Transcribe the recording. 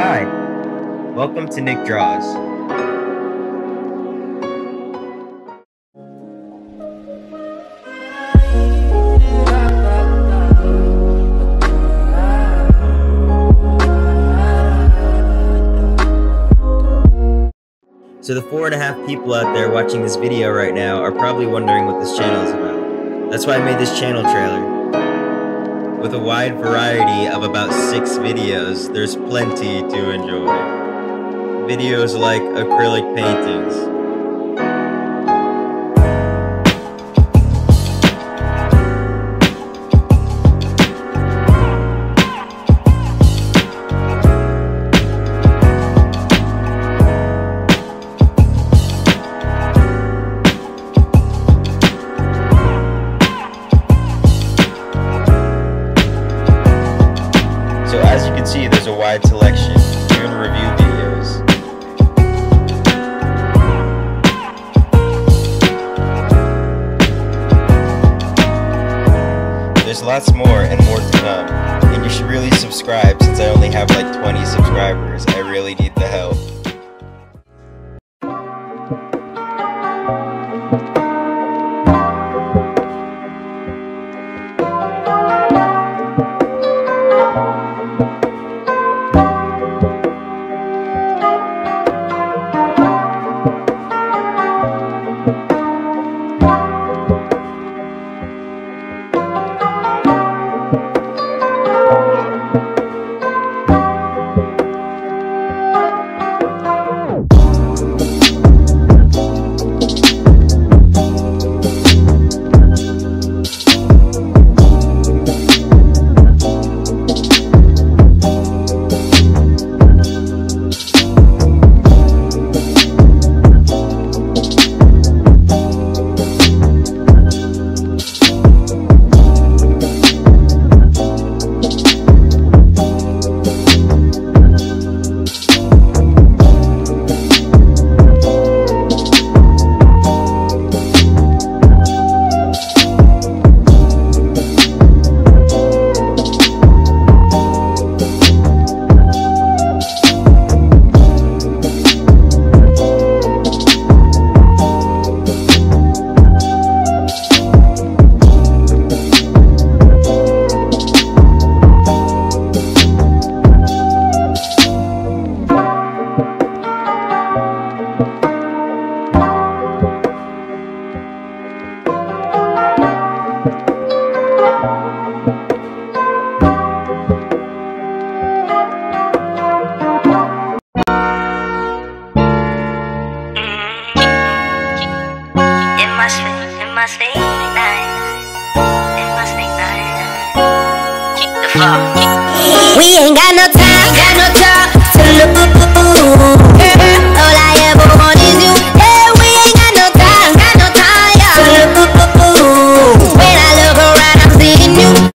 Hi, welcome to Nick Draws. So the 4.5 people out there watching this video right now are probably wondering what this channel is about. That's why I made this channel trailer. With a wide variety of about 6 videos, there's plenty to enjoy. Videos like acrylic paintings, so as you can see, there's a wide selection, even review videos. There's lots more and more to come, and you should really subscribe since I only have like 20 subscribers. I really need the help. We ain't got no time,